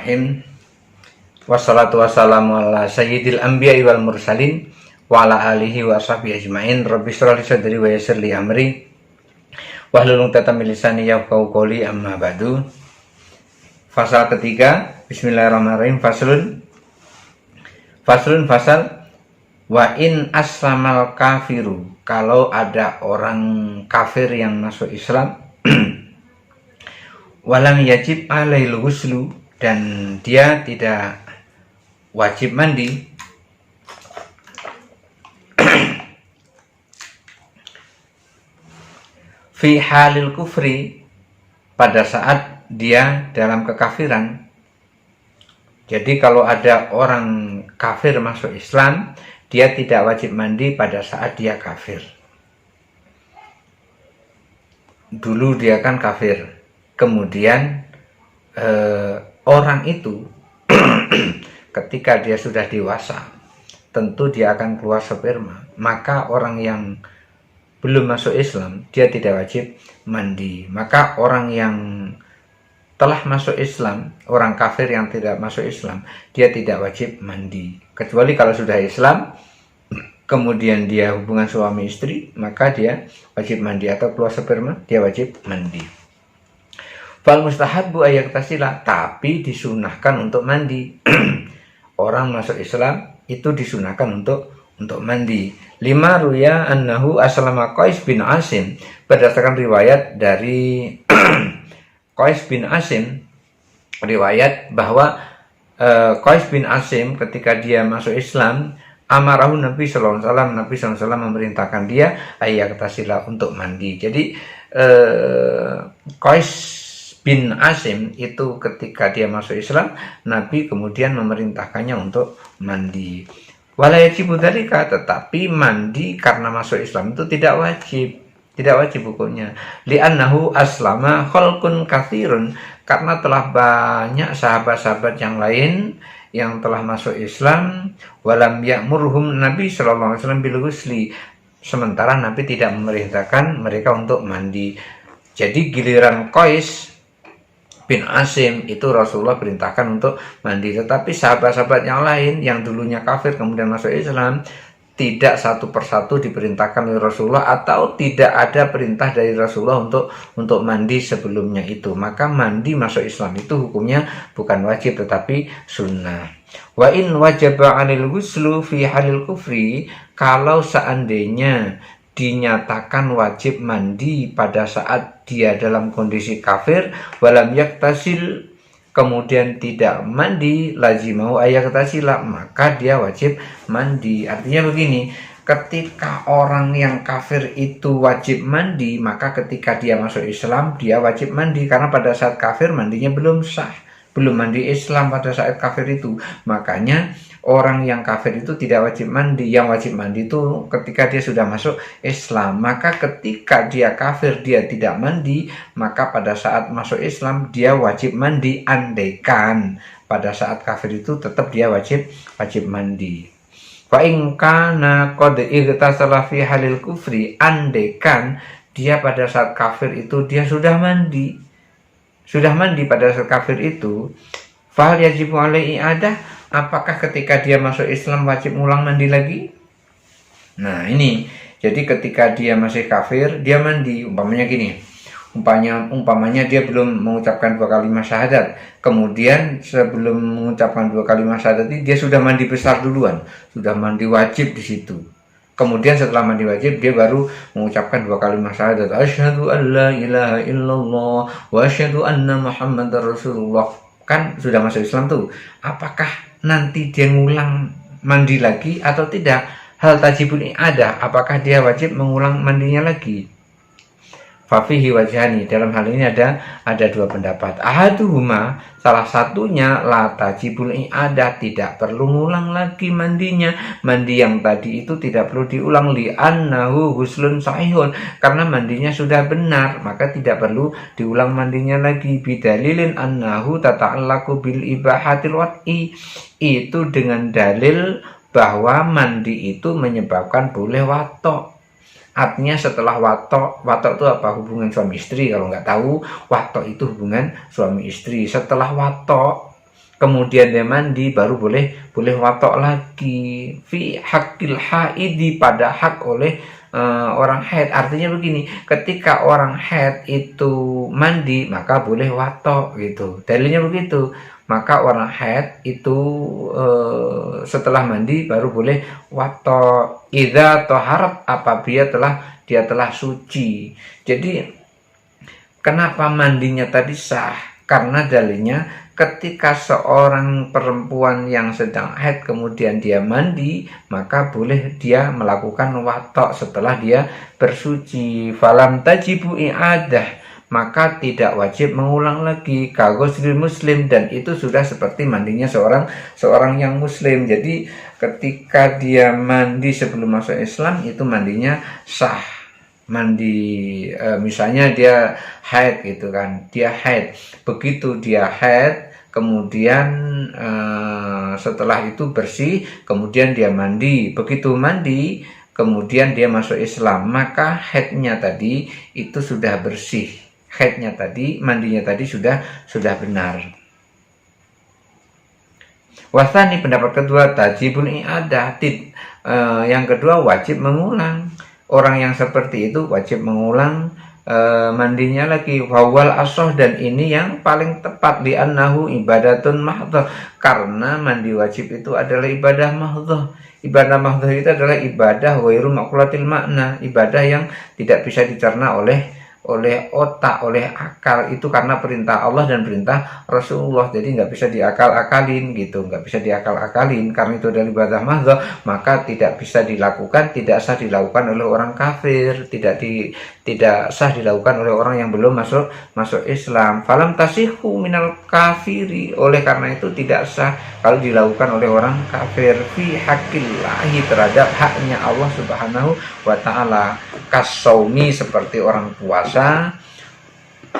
Bismillahirrahmanirrahim. Wassalatu wassalamu ala sayyidil anbiya'i wal mursalin wa ala alihi wa sahbihi ajmain. Rabbi shrah li sadri wa yassir li amri wahlul 'uqdatam min lisani yafqahu qawli, amma ba'du. Fasal ketiga, Bismillahirrahmanirrahim. Faslun fasal wa in aslamal kafiru, kalau ada orang kafir yang masuk Islam walam yajib alaihil ghuslu, dan dia tidak wajib mandi, fi halil kufri, pada saat dia dalam kekafiran. Jadi kalau ada orang kafir masuk Islam, dia tidak wajib mandi pada saat dia kafir. Dulu dia kan kafir, kemudian orang itu ketika dia sudah dewasa, tentu dia akan keluar sperma. Maka orang yang belum masuk Islam, dia tidak wajib mandi. Maka orang yang telah masuk Islam, orang kafir yang tidak masuk Islam, dia tidak wajib mandi. Kecuali kalau sudah Islam, kemudian dia hubungan suami istri, maka dia wajib mandi, atau keluar sperma, dia wajib mandi. Fal mustahabbu ayaktasila, tapi disunahkan untuk mandi. Orang masuk Islam itu disunahkan untuk mandi. Lima ruya annahu aslama Qais bin Asim, berdasarkan riwayat dari Qais bin Asim, riwayat bahwa Qais bin Asim ketika dia masuk Islam, amarahu Nabi sallallahu alaihi wasallam memerintahkan dia ayaktasila, untuk mandi. Jadi Qais bin Asim itu ketika dia masuk Islam, Nabi kemudian memerintahkannya untuk mandi. Wala yajibu dzalika, tetapi mandi karena masuk Islam itu tidak wajib hukumnya. Li'annahu aslama khalqun katsirun, karena telah banyak sahabat-sahabat yang lain yang telah masuk Islam, walam ya'murhum Nabi sallallahu alaihi wasallam bil ghusli, sementara Nabi tidak memerintahkan mereka untuk mandi. Jadi giliran Qais bin Asim itu Rasulullah perintahkan untuk mandi, tetapi sahabat-sahabat yang lain yang dulunya kafir kemudian masuk Islam, tidak satu persatu diperintahkan oleh Rasulullah, atau tidak ada perintah dari Rasulullah untuk mandi sebelumnya itu. Maka mandi masuk Islam itu hukumnya bukan wajib tetapi sunnah. Wa in wajaba 'anil ghuslu fi halil kufri, kalau seandainya dinyatakan wajib mandi pada saat dia dalam kondisi kafir, walam yaktasil, kemudian tidak mandi, lazimau ayaktasila, maka dia wajib mandi. Artinya begini, ketika orang yang kafir itu wajib mandi, maka ketika dia masuk Islam dia wajib mandi, karena pada saat kafir mandinya belum sah, belum mandi Islam pada saat kafir itu. Makanya orang yang kafir itu tidak wajib mandi. Yang wajib mandi itu ketika dia sudah masuk Islam. Maka ketika dia kafir dia tidak mandi, maka pada saat masuk Islam dia wajib mandi, andaikan pada saat kafir itu tetap dia wajib mandi. Fa in kana qad igtasala fi halil kufri, andaikan dia pada saat kafir itu dia sudah mandi pada saat kafir itu, fal yajibu alaihi i'adah, apakah ketika dia masuk Islam wajib ngulang mandi lagi? Nah ini, jadi ketika dia masih kafir dia mandi, umpamanya gini, umpamanya dia belum mengucapkan 2 kalimat syahadat, kemudian sebelum mengucapkan 2 kalimat syahadat ini dia sudah mandi besar duluan, sudah mandi wajib di situ. Kemudian setelah mandi wajib dia baru mengucapkan 2 kalimat syahadat, asyhadu an la ilaha illallah wa asyhadu anna muhammadar rasulullah. Kan sudah masuk Islam tuh. Apakah nanti dia ngulang mandi lagi atau tidak? Hal tajibul i'adah, apakah dia wajib mengulang mandinya lagi? Fafihi wajhani, dalam hal ini ada 2 pendapat. Ahaduhuma, salah satunya la tajibul i'adah, tidak perlu ngulang lagi mandinya. Mandi yang tadi itu tidak perlu diulang, li annahu ghuslun sahihun, karena mandinya sudah benar, maka tidak perlu diulang mandinya lagi. Bidalilin annahu tata'allaku bil ibahatil wat'i, itu dengan dalil bahwa mandi itu menyebabkan boleh watok. Artinya setelah watok itu apa? Hubungan suami istri. Kalau nggak tahu, watok itu hubungan suami istri. Setelah watok, kemudian dia mandi, baru boleh watok lagi. Fi hakil haidi, pada hak oleh orang haid. Artinya begini, ketika orang haid itu mandi maka boleh watok gitu. Dalilnya begitu. Maka orang haid itu setelah mandi baru boleh watok. Idza taharat, apabila dia telah suci. Jadi kenapa mandinya tadi sah? Karena dalilnya ketika seorang perempuan yang sedang haid kemudian dia mandi, maka boleh dia melakukan watok setelah dia bersuci. Falam tajibu i'adah, maka tidak wajib mengulang lagi. Kaghuslil muslim, dan itu sudah seperti mandinya seorang yang muslim. Jadi ketika dia mandi sebelum masuk Islam, itu mandinya sah. Mandi misalnya dia haid gitu kan, dia haid, begitu dia haid kemudian setelah itu bersih, kemudian dia mandi, begitu mandi kemudian dia masuk Islam, maka haidnya tadi itu sudah bersih, haidnya tadi, mandinya tadi sudah benar. Wasani, pendapat kedua, tajibul i'adah, yang kedua wajib mengulang. Orang yang seperti itu wajib mengulang mandinya lagi. Wawal asoh, dan ini yang paling tepat, di annahu ibadatun mahdhah, karena mandi wajib itu adalah ibadah mahdhah. Ibadah mahdhah itu adalah ibadah ghairu maqulatil makna, ibadah yang tidak bisa dicerna oleh otak, oleh akal. Itu karena perintah Allah dan perintah Rasulullah, jadi nggak bisa diakal-akalin gitu, nggak bisa diakal-akalin. Karena itu adalah ibadah mahdhah, maka tidak bisa dilakukan, tidak sah dilakukan oleh orang kafir, tidak sah dilakukan oleh orang yang belum masuk Islam. Falam tasihhu minal kafiri, oleh karena itu tidak sah kalau dilakukan oleh orang kafir. Fi haqillahi, terhadap haknya Allah Subhanahu wa ta'ala. Kasaumi, seperti orang puasa,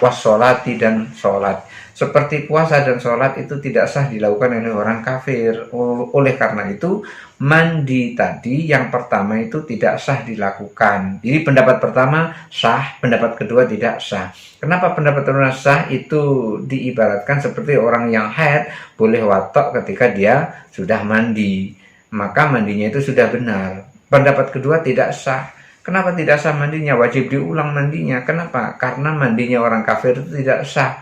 wassolati, dan sholat. Seperti puasa dan sholat itu tidak sah dilakukan oleh orang kafir. Oleh karena itu mandi tadi yang pertama itu tidak sah dilakukan. Jadi pendapat pertama sah, pendapat kedua tidak sah. Kenapa pendapat pertama sah? Itu diibaratkan seperti orang yang haid boleh watok ketika dia sudah mandi, maka mandinya itu sudah benar. Pendapat kedua tidak sah. Kenapa tidak sah mandinya? Wajib diulang mandinya. Kenapa? Karena mandinya orang kafir itu tidak sah.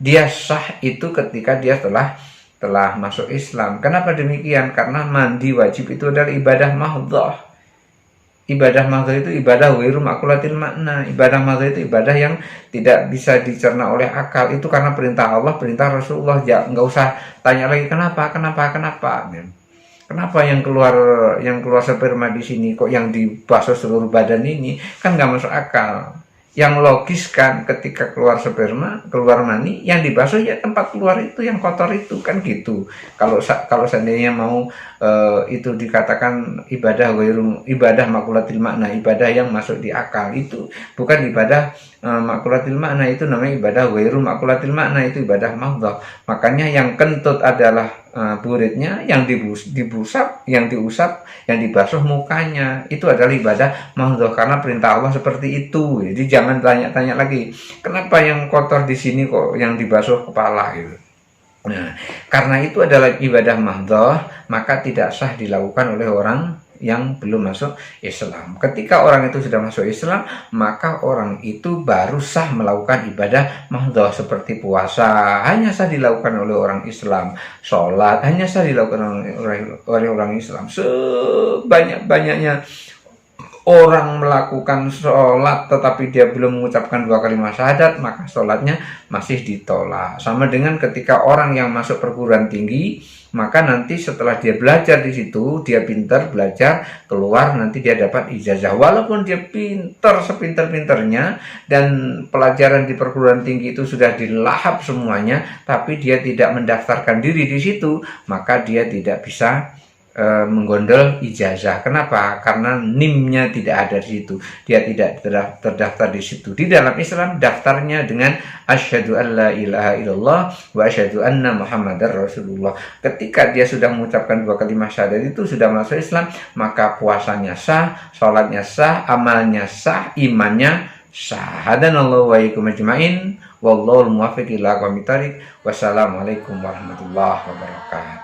Dia sah itu ketika dia telah masuk Islam. Kenapa demikian? Karena mandi wajib itu adalah ibadah mahdhah. Ibadah mahdhah itu ibadah ghairu maqulatil makna. Ibadah mahdhah itu ibadah yang tidak bisa dicerna oleh akal. Itu karena perintah Allah, perintah Rasulullah. Ya, nggak usah tanya lagi kenapa. Kenapa yang keluar sperma di sini kok yang dibasuh seluruh badan ini? Kan nggak masuk akal. Yang logis kan, ketika keluar sperma, keluar mani, yang dibasuh ya tempat keluar itu, yang kotor itu, kan gitu. Kalau seandainya mau itu dikatakan ibadah makulatil makna, ibadah yang masuk di akal, itu bukan ibadah makulatil makna, itu namanya ibadah ghairu makulatil makna, itu ibadah mahdhah. Makanya yang kentut adalah buritnya, yang diusap, yang dibasuh mukanya, itu adalah ibadah mahdhah karena perintah Allah seperti itu. Jadi jangan tanya-tanya lagi kenapa yang kotor di sini kok yang dibasuh kepala gitu. Nah, karena itu adalah ibadah mahdhah, maka tidak sah dilakukan oleh orang yang belum masuk Islam. Ketika orang itu sudah masuk Islam, maka orang itu baru sah melakukan ibadah mahdhah. Seperti puasa hanya sah dilakukan oleh orang Islam, sholat hanya sah dilakukan oleh orang Islam. Sebanyak-banyaknya orang melakukan sholat tetapi dia belum mengucapkan 2 kalimat syahadat, maka sholatnya masih ditolak. Sama dengan ketika orang yang masuk perguruan tinggi, maka nanti setelah dia belajar di situ, dia pintar belajar, keluar nanti dia dapat ijazah. Walaupun dia pintar sepintar-pintarnya dan pelajaran di perguruan tinggi itu sudah dilahap semuanya, tapi dia tidak mendaftarkan diri di situ, maka dia tidak bisa menggondol ijazah. Kenapa? Karena NIM-nya tidak ada di situ. Dia tidak terdaftar di situ. Di dalam Islam daftarnya dengan asyhadu an la ilaha illallah wa asyhadu anna muhammadar rasulullah. Ketika dia sudah mengucapkan 2 kalimat syahadat itu sudah masuk Islam, maka puasanya sah, sholatnya sah, amalnya sah, imannya sah. Hadanallahu wa iyyakum ajmain. Wallahul muwaffiq ila aqwamit thoriq. Wassalamualaikum warahmatullahi wabarakatuh.